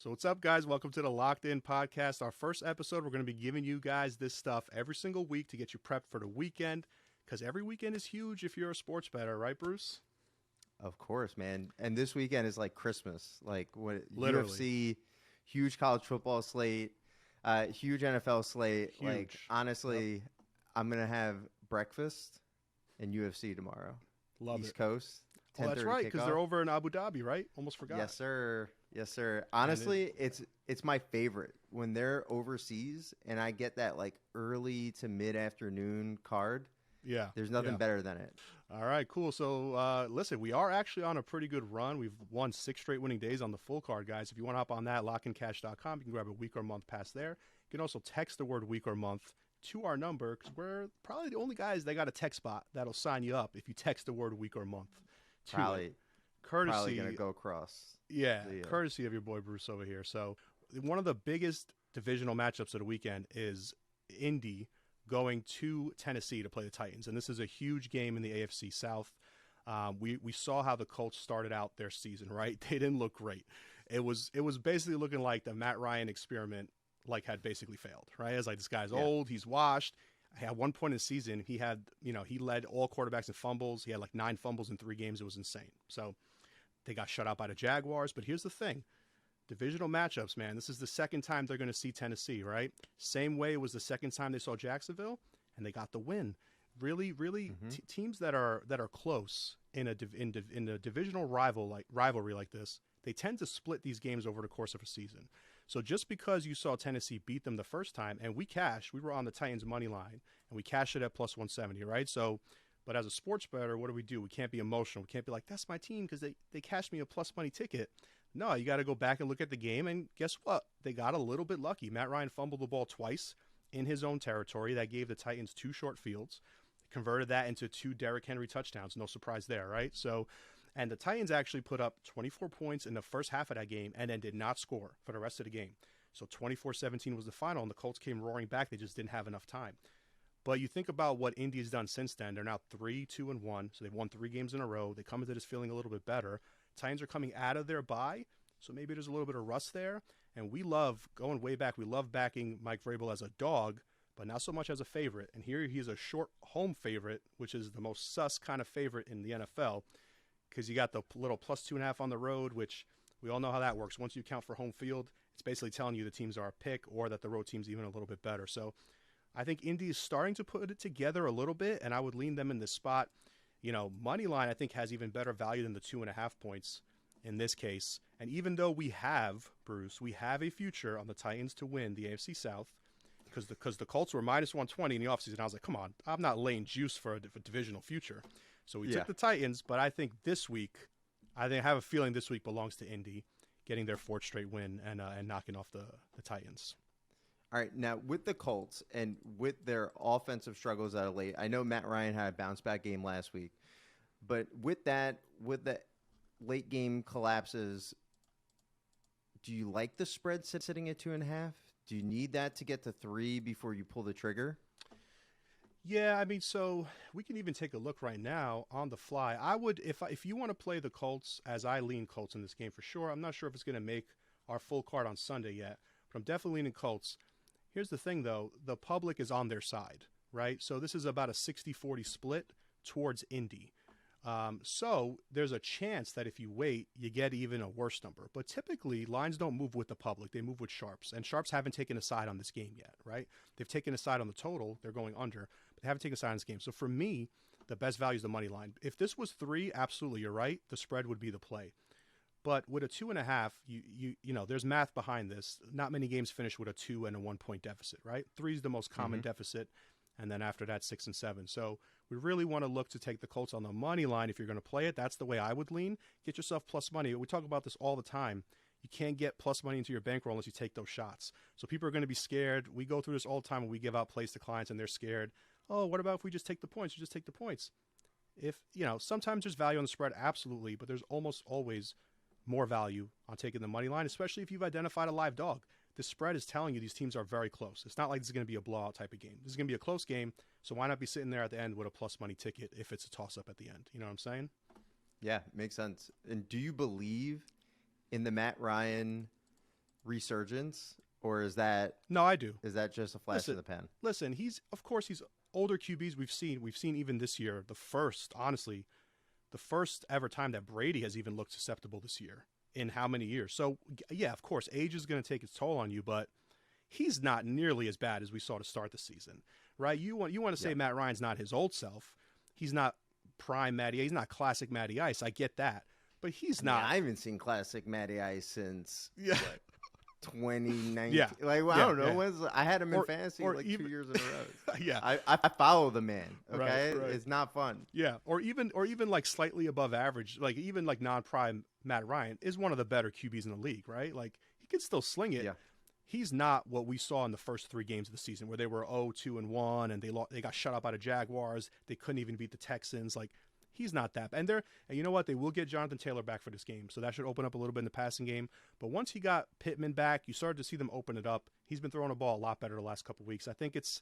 So what's up, guys? Welcome to the Locked In Podcast. Our first episode, we're going to be giving you guys this stuff every single week to get you prepped for the weekend, because every weekend is huge if you're a sports bettor, right, Bruce? Of course, man. And this weekend is like Christmas. Like what Literally. UFC, huge college football slate, huge NFL slate. Huge. Like honestly, I'm gonna have breakfast and UFC tomorrow. Love East it. Coast. Oh, that's 10:30 right, because kickoff. they're over in Abu Dhabi, right? Almost forgot. Yes, sir. Yes, sir. Honestly, it's my favorite when they're overseas and I get that like early to mid afternoon card. Yeah. There's nothing yeah. better than it. All right, cool. So, listen, we are actually on a pretty good run. We've won 6 straight winning days on the full card, guys. If you want to hop on that, lockincash.com, you can grab a week or month pass there. You can also text the word week or month to our number, because we're probably the only guys that got a text bot that'll sign you up if you text the word week or month to it. Probably gonna go across. Yeah, courtesy of your boy Bruce over here. So one of the biggest divisional matchups of the weekend is Indy going to Tennessee to play the Titans, and this is a huge game in the AFC South. We saw how the Colts started out their season, right? They didn't look great. It was basically looking like the Matt Ryan experiment had basically failed, right? It's like, this guy's old, he's washed. At one point in the season, he led all quarterbacks in fumbles. He had like 9 fumbles in 3 games. It was insane. So they got shut out by the Jaguars. But here's the thing. Divisional matchups, man. This is the second time they're going to see Tennessee, right? Same way it was the second time they saw Jacksonville, and they got the win. Really, teams that are close in a divisional rivalry like this, they tend to split these games over the course of a season. So just because you saw Tennessee beat them the first time, and we were on the Titans money line, and we cashed it at plus 170, right? So, but as a sports bettor, what do? We can't be emotional. We can't be like, that's my team because they cashed me a plus money ticket. No, you got to go back and look at the game, and guess what? They got a little bit lucky. Matt Ryan fumbled the ball twice in his own territory. That gave the Titans 2 short fields, converted that into 2 Derrick Henry touchdowns. No surprise there, right? So, and the Titans actually put up 24 points in the first half of that game and then did not score for the rest of the game. So 24-17 was the final, and the Colts came roaring back. They just didn't have enough time. But you think about what Indy's done since then. They're now 3-2-1, so they've won 3 games in a row. They come into this feeling a little bit better. Titans are coming out of their bye, so maybe there's a little bit of rust there. And we love, going way back, we love backing Mike Vrabel as a dog, but not so much as a favorite. And here he's a short home favorite, which is the most sus kind of favorite in the NFL, because you got the little plus 2.5 on the road, which we all know how that works. Once you count for home field, it's basically telling you the teams are a pick or that the road team's even a little bit better. So I think Indy is starting to put it together a little bit, and I would lean them in this spot. Money line I think has even better value than the 2.5 points in this case. And even though we have, Bruce, a future on the Titans to win the AFC South, because the Colts were minus 120 in the offseason. I was like, come on, I'm not laying juice for a divisional future. So we took the Titans, but I think this week, I have a feeling this week belongs to Indy, getting their 4th straight win and knocking off the Titans. All right, now with the Colts and with their offensive struggles out of late, I know Matt Ryan had a bounce-back game last week, but with the late game collapses, do you like the spread sitting at 2.5? Do you need that to get to 3 before you pull the trigger? Yeah, I mean, so we can even take a look right now on the fly. I would, if you want to play the Colts, as I lean Colts in this game for sure. I'm not sure if it's going to make our full card on Sunday yet, but I'm definitely leaning Colts. Here's the thing, though. The public is on their side, right? So this is about a 60-40 split towards Indy. So there's a chance that if you wait, you get even a worse number. But typically, lines don't move with the public. They move with sharps. And sharps haven't taken a side on this game yet, right? They've taken a side on the total. They're going under. But they haven't taken a side on this game. So for me, the best value is the money line. If this was 3, absolutely, you're right. The spread would be the play. But with a 2.5, you know, there's math behind this. Not many games finish with a 2 and a 1 point deficit, right? 3 is the most common deficit. And then after that, 6 and 7. So we really want to look to take the Colts on the money line. If you're going to play it, that's the way I would lean. Get yourself plus money. We talk about this all the time. You can't get plus money into your bankroll unless you take those shots. So people are going to be scared. We go through this all the time when we give out plays to clients and they're scared. Oh, what about if we just take the points? You just take the points. If, you know, sometimes there's value on the spread, absolutely, but there's almost always more value on taking the money line, especially if you've identified a live dog. The spread is telling you these teams are very close. It's not like this is going to be a blowout type of game. This is going to be a close game, so why not be sitting there at the end with a plus money ticket if it's a toss-up at the end? You know what I'm saying? Yeah, makes sense. And do you believe in the Matt Ryan resurgence, or is that No, I do. just a flash in the pan? Listen, he's older QBs we've seen even this year. The first ever time that Brady has even looked susceptible this year in how many years? So yeah, of course, age is going to take its toll on you, but he's not nearly as bad as we saw to start the season, right? You want to say Matt Ryan's not his old self. He's not prime Matty. He's not classic Matty Ice. I get that, but he's not. I haven't seen classic Matty Ice since. Yeah. 2019. Yeah. Like, well, I don't know. I had him in fantasy like even, 2 years in a row. Yeah. I follow the man. Okay. Right. It's not fun. Yeah. Or even like slightly above average, like even like non-prime Matt Ryan is one of the better QBs in the league, right? Like he can still sling it. Yeah. He's not what we saw in the first 3 games of the season where they were 0-2-1 and they got shut out by the Jaguars. They couldn't even beat the Texans. Like he's not that. And you know what? They will get Jonathan Taylor back for this game. So that should open up a little bit in the passing game. But once he got Pittman back, you started to see them open it up. He's been throwing the ball a lot better the last couple of weeks. I think it's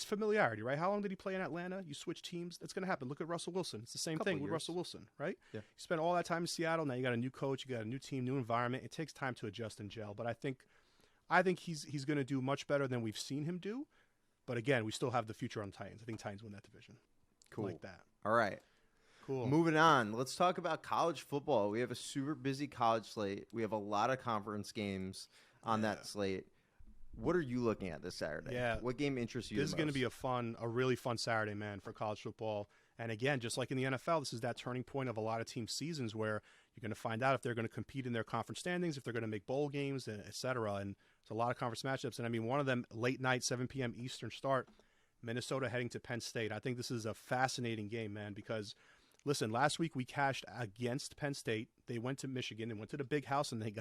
familiarity, right? How long did he play in Atlanta? You switch teams. It's going to happen. Look at Russell Wilson. It's the same thing with Russell Wilson, right? Yeah. You spent all that time in Seattle. Now you got a new coach. You got a new team, new environment. It takes time to adjust and gel. But I think he's going to do much better than we've seen him do. But again, we still have the future on Titans. I think Titans win that division. Cool. Like that. All right. Cool. Moving on. Let's talk about college football. We have a super busy college slate. We have a lot of conference games on that slate. What are you looking at this Saturday? Yeah. What game interests you This is going to be a a really fun Saturday, man, for college football. And again, just like in the NFL, this is that turning point of a lot of team seasons where you're going to find out if they're going to compete in their conference standings, if they're going to make bowl games, et cetera. And it's a lot of conference matchups. And I mean, one of them, late night, 7 p.m. Eastern start, Minnesota heading to Penn State. I think this is a fascinating game, man, because listen, last week we cashed against Penn State. They went to Michigan and went to the big house, and they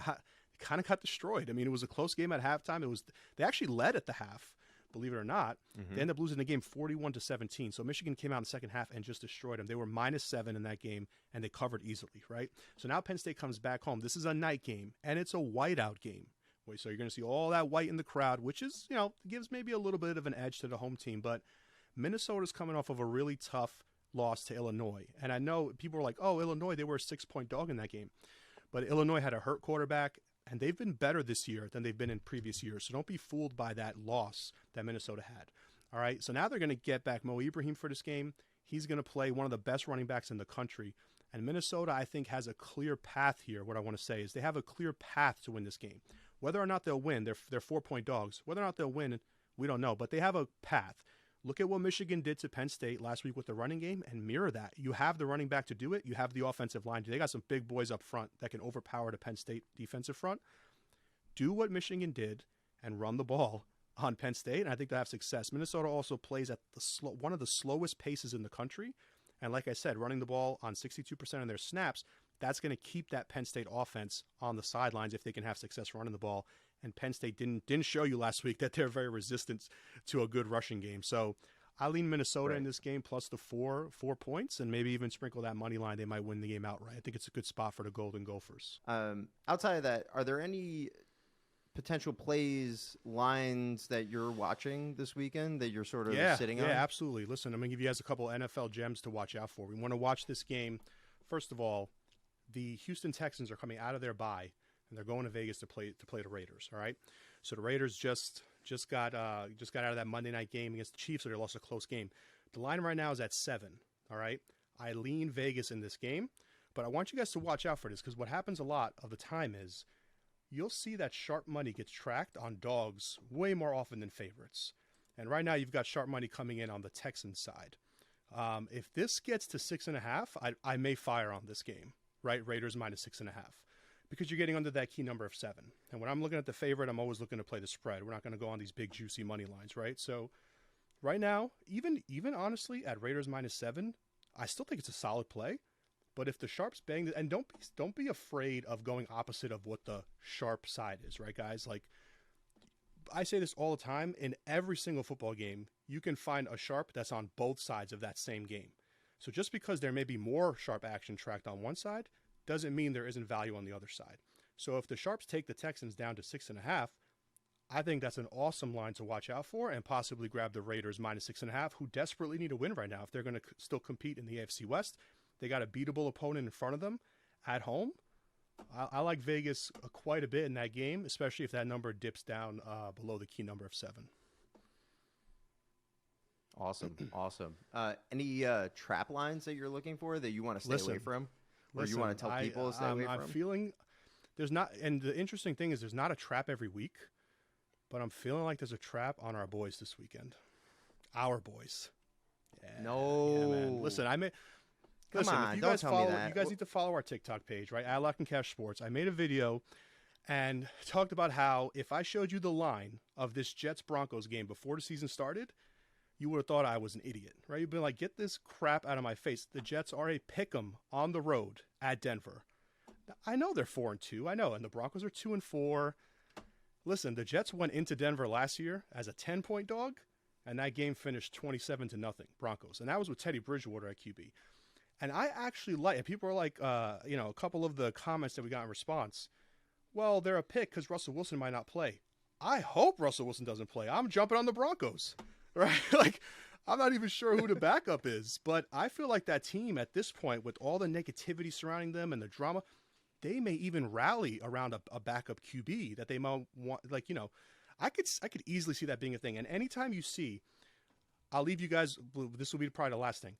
kind of got destroyed. I mean, it was a close game at halftime. They actually led at the half, believe it or not. Mm-hmm. They ended up losing the game 41-17. So Michigan came out in the second half and just destroyed them. They were -7 in that game, and they covered easily, right? So now Penn State comes back home. This is a night game, and it's a whiteout game. So you're going to see all that white in the crowd, which is, gives maybe a little bit of an edge to the home team. But Minnesota's coming off of a really tough loss to Illinois. And I know people were like, oh, Illinois, they were a 6-point dog in that game. But Illinois had a hurt quarterback, and they've been better this year than they've been in previous years. So don't be fooled by that loss that Minnesota had. All right, so now they're going to get back Mo Ibrahim for this game. He's going to play one of the best running backs in the country. And Minnesota, I think, has a clear path here. What I want to say is they have a clear path to win this game. Whether or not they'll win, they're 4-point dogs. Whether or not they'll win, we don't know. But they have a path. Look at what Michigan did to Penn State last week with the running game and mirror that. You have the running back to do it. You have the offensive line. They got some big boys up front that can overpower the Penn State defensive front. Do what Michigan did and run the ball on Penn State, and I think they'll have success. Minnesota also plays at one of the slowest paces in the country. And like I said, running the ball on 62% of their snaps, that's going to keep that Penn State offense on the sidelines if they can have success running the ball. And Penn State didn't show you last week that they're very resistant to a good rushing game. So I lean Minnesota in this game plus the 4 points, and maybe even sprinkle that money line. They might win the game outright. I think it's a good spot for the Golden Gophers. Outside of that, are there any potential plays, lines that you're watching this weekend that you're sort of sitting on? Yeah, absolutely. Listen, I'm going to give you guys a couple NFL gems to watch out for. We want to watch this game. First of all, the Houston Texans are coming out of their bye, and they're going to Vegas to play the Raiders. All right, so the Raiders just got out of that Monday night game against the Chiefs, so they lost a close game. The line right now is at 7. All right, I lean Vegas in this game, but I want you guys to watch out for this because what happens a lot of the time is you'll see that sharp money gets tracked on dogs way more often than favorites. And right now you've got sharp money coming in on the Texans side. If this gets to 6.5, I may fire on this game, right? Raiders -6.5, because you're getting under that key number of 7. And when I'm looking at the favorite, I'm always looking to play the spread. We're not going to go on these big juicy money lines, right? So right now, even honestly at Raiders -7, I still think it's a solid play. But if the sharps bang, and don't be afraid of going opposite of what the sharp side is, right, guys? Like I say this all the time, in every single football game, you can find a sharp that's on both sides of that same game. So just because there may be more sharp action tracked on one side, doesn't mean there isn't value on the other side. So if the sharps take the Texans down to 6.5, I think that's an awesome line to watch out for, and possibly grab the Raiders -6.5, who desperately need a win right now if they're going to still compete in the AFC West. They got a beatable opponent in front of them at home. I like Vegas quite a bit in that game, especially if that number dips down below the key number of 7. Awesome. Any trap lines that you're looking for that you want to stay away from? Or you want to tell people to stay away from? I'm feeling there's not, and the interesting thing is there's not a trap every week, but I'm feeling like there's a trap on our boys this weekend. Our boys. Yeah, man. Listen, if you guys follow, you guys need to follow our TikTok page, right? At Lock and Cash Sports. I made a video and talked about how if I showed you the line of this Jets-Broncos game before the season started, you would have thought I was an idiot, right? You'd be like, get this crap out of my face. The Jets are a pick'em on the road at Denver. I know they're 4-2. I know, and the Broncos are 2-4. Listen, the Jets went into Denver last year as a 10-point dog, and that game finished 27-0 Broncos, and that was with Teddy Bridgewater at QB. And I actually like, and people are like, a couple of the comments that we got in response. Well, they're a pick because Russell Wilson might not play. I hope Russell Wilson doesn't play. I'm jumping on the Broncos, right? Like, I'm not even sure who the backup is, but I feel like that team at this point, with all the negativity surrounding them and the drama, they may even rally around a backup QB that they might want. Like, I could easily see that being a thing. And anytime you see, I'll leave you guys. This will be probably the last thing.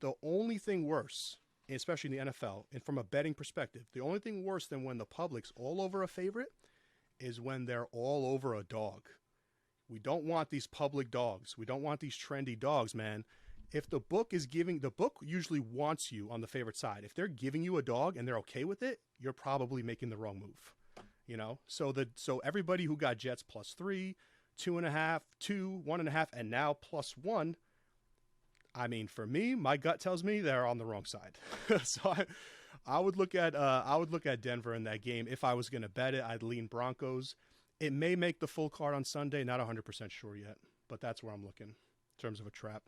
The only thing worse, especially in the NFL, and from a betting perspective, the only thing worse than when the public's all over a favorite is when they're all over a dog. We don't want these public dogs. We don't want these trendy dogs, man. If the book usually wants you on the favorite side. If they're giving you a dog and they're okay with it, you're probably making the wrong move. So everybody who got Jets +3, 2.5, 2, 1.5, and now +1. I mean, for me, my gut tells me they're on the wrong side. So I would look at Denver in that game. If I was going to bet it, I'd lean Broncos. It may make the full card on Sunday. Not 100% sure yet, but that's where I'm looking in terms of a trap.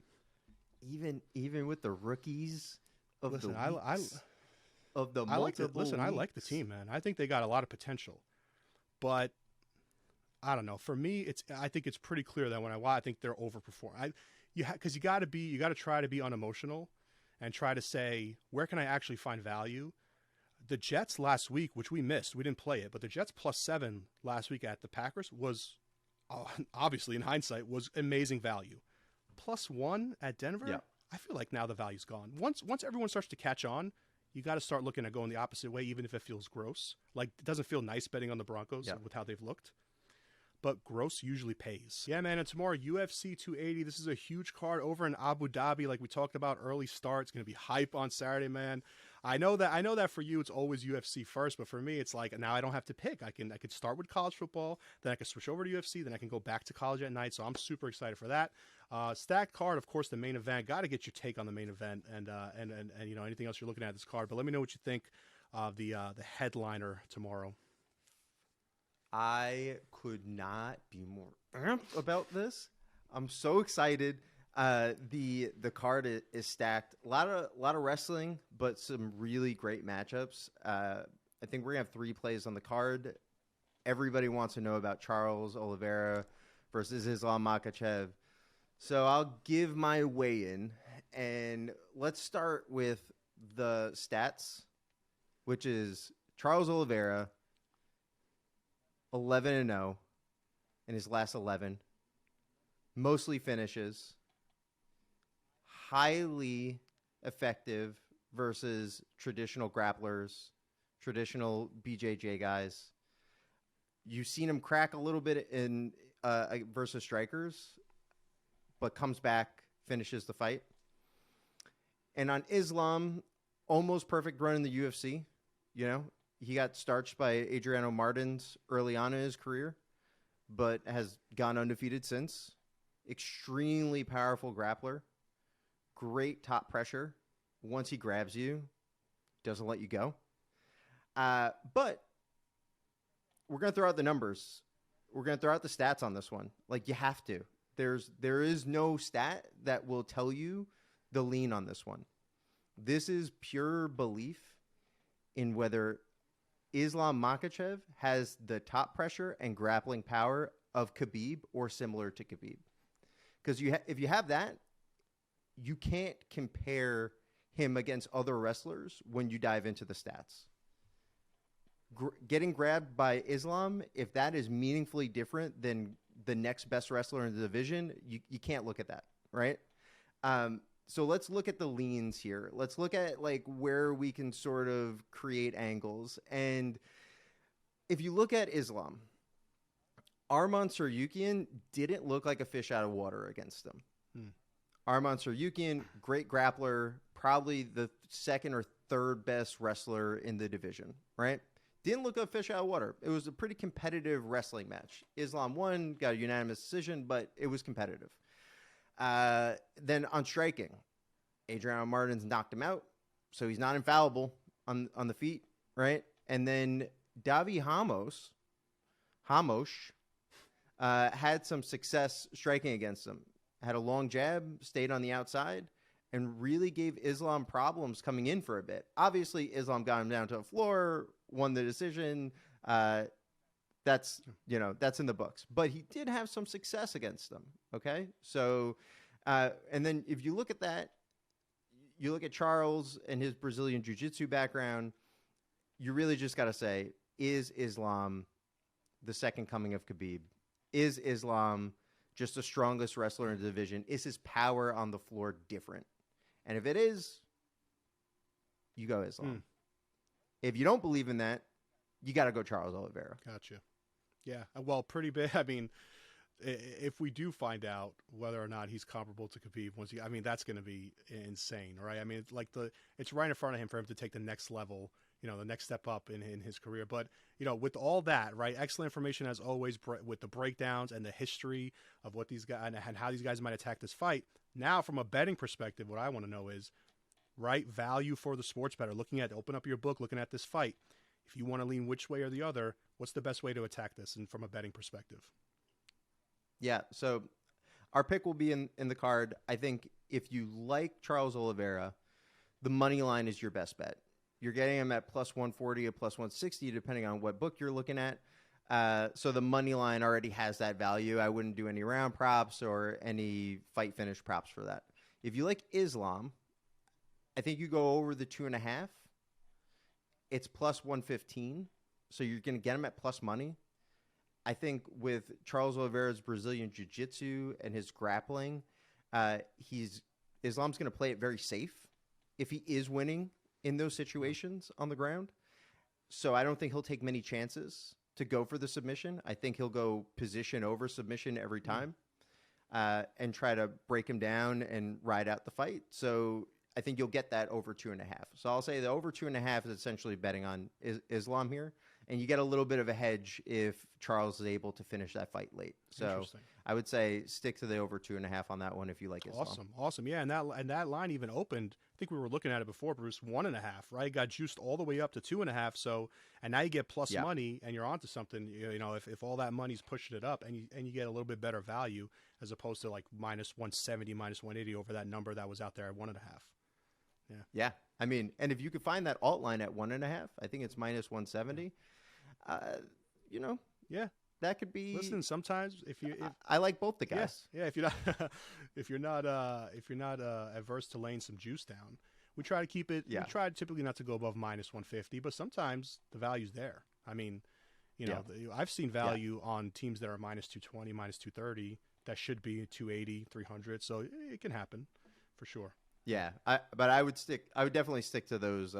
Even with the rookies of listen, the weeks, of the multiple I like the team, man. I think they got a lot of potential, but I don't know. For me, I think it's pretty clear that I think they're overperforming. Because you got to try to be unemotional and try to say, where can I actually find value? The Jets last week, which we missed, we didn't play it, but the Jets +7 last week at the Packers was obviously in hindsight was amazing value. +1 at Denver, yeah. I feel like now the value's gone. Once everyone starts to catch on, you got to start looking at going the opposite way, even if it feels gross. Like, it doesn't feel nice betting on the Broncos with how they've looked. But gross usually pays. Yeah, man, and tomorrow, UFC 280. This is a huge card over in Abu Dhabi, like we talked about, early start. It's going to be hype on Saturday, man. I know that for you, it's always UFC first, but for me, it's like now I don't have to pick. I could start with college football, then I can switch over to UFC, then I can go back to college at night. So I'm super excited for that. Stacked card, of course, the main event. Got to get your take on the main event and anything else you're looking at this card. But let me know what you think of the headliner tomorrow. I could not be more amped about this. I'm so excited. The card is stacked. A lot of wrestling, but some really great matchups. I think we're gonna have 3 plays on the card. Everybody wants to know about Charles Oliveira versus Islam Makhachev. So I'll give my weigh in, and let's start with the stats, which is Charles Oliveira 11-0 in his last 11, mostly finishes. Highly effective versus traditional grapplers, traditional BJJ guys. You've seen him crack a little bit in versus strikers, but comes back, finishes the fight. And on Islam, almost perfect run in the UFC. He got starched by Adriano Martins early on in his career, but has gone undefeated since. Extremely powerful grappler. Great top pressure. Once he grabs you, doesn't let you go. But we're going to throw out the numbers. We're going to throw out the stats on this one. Like, you have to. There is no stat that will tell you the lean on this one. This is pure belief in whether Islam Makhachev has the top pressure and grappling power of Khabib or similar to Khabib. Because if you have that, you can't compare him against other wrestlers when you dive into the stats. getting grabbed by Islam, if that is meaningfully different than the next best wrestler in the division, you can't look at that, right? So let's look at the leans here. Let's look at like where we can sort of create angles. And if you look at Islam, Arman Saryukian didn't look like a fish out of water against him. Arman Saryukian, great grappler, probably the second or third best wrestler in the division, right? Didn't look like a fish out of water. It was a pretty competitive wrestling match. Islam won, got a unanimous decision, but it was competitive. Then on striking, Adriano Martins knocked him out, so he's not infallible on the feet, right? And then Davi Hamosh had some success striking against him. Had a long jab, stayed on the outside, and really gave Islam problems coming in for a bit. Obviously, Islam got him down to the floor, won the decision. That's in the books. But he did have some success against them, okay? So, and then if you look at that, you look at Charles and his Brazilian Jiu-Jitsu background, you really just got to say, is Islam the second coming of Khabib? Is Islam just the strongest wrestler in the division? Is his power on the floor different? And if it is, you go Islam. If you don't believe in that, you got to go Charles Oliveira. Gotcha. Yeah. Well, pretty big. I mean, if we do find out whether or not he's comparable to Khabib, that's going to be insane, right? I mean, it's right in front of him for him to take the next level, the next step up in his career. But, with all that, right, excellent information as always with the breakdowns and the history of what these guys and how these guys might attack this fight. Now, from a betting perspective, what I want to know is, right, value for the sports bettor. Open up your book, looking at this fight. If you want to lean which way or the other, what's the best way to attack this and from a betting perspective? Yeah, so our pick will be in the card. I think if you like Charles Oliveira, the money line is your best bet. You're getting him at plus 140 or plus 160, depending on what book you're looking at. So the money line already has that value. I wouldn't do any round props or any fight finish props for that. If you like Islam, I think you go over the 2.5. It's plus 115. So you're going to get him at plus money. I think with Charles Oliveira's Brazilian Jiu-Jitsu and his grappling, Islam's going to play it very safe if he is winning in those situations on the ground. So I don't think he'll take many chances to go for the submission. I think he'll go position over submission every time and try to break him down and ride out the fight. So I think you'll get that over 2.5. So I'll say the over 2.5 is essentially betting on Islam here. And you get a little bit of a hedge if Charles is able to finish that fight late. So I would say stick to the over 2.5 on that one if you like Islam. Awesome. Yeah, and that line even opened. I think we were looking at it before, Bruce. 1.5, right? Got juiced all the way up to 2.5. So, and now you get plus money, and you're onto something. If all that money's pushing it up, and you get a little bit better value as opposed to like minus 170, minus 180 over that number that was out there at 1.5. Yeah. I mean, and if you could find that alt line at 1.5, I think it's minus 170. Yeah, that could be. Listen, sometimes I like both the guys. Yeah, if you're not averse to laying some juice down, we try to keep it. Yeah. We try typically not to go above minus 150, but sometimes the value's there. I mean, I've seen value on teams that are minus 220, minus 230 that should be 280, 300. So it can happen for sure. Yeah, but I would definitely stick to those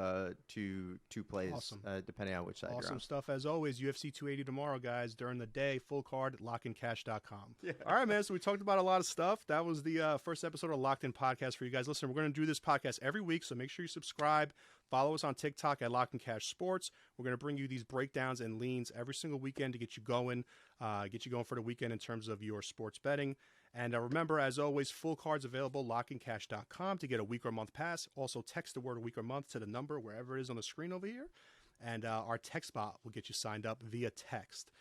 two plays, depending on which side you're on. Awesome stuff as always. UFC 280 tomorrow, guys, during the day. Full card at lockandcash.com. Yeah. All right, man. So we talked about a lot of stuff. That was the first episode of Locked In Podcast for you guys. Listen, we're going to do this podcast every week, so make sure you subscribe. Follow us on TikTok at Locked In Cash Sports. We're going to bring you these breakdowns and leans every single weekend to get you going for the weekend in terms of your sports betting. And remember, as always, full cards available, lockandcash.com to get a week or month pass. Also, text the word week or month to the number wherever it is on the screen over here. And our text bot will get you signed up via text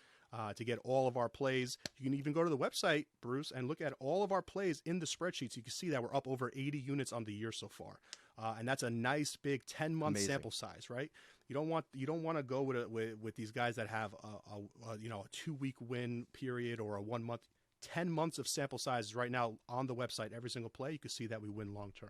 to get all of our plays. You can even go to the website, Bruce, and look at all of our plays in the spreadsheets. You can see that we're up over 80 units on the year so far. And that's a nice big 10-month sample size, right? You don't want to go with these guys that have a 2-week win period or a 1 month. 10 months of sample sizes right now on the website. Every single play, you can see that we win long term.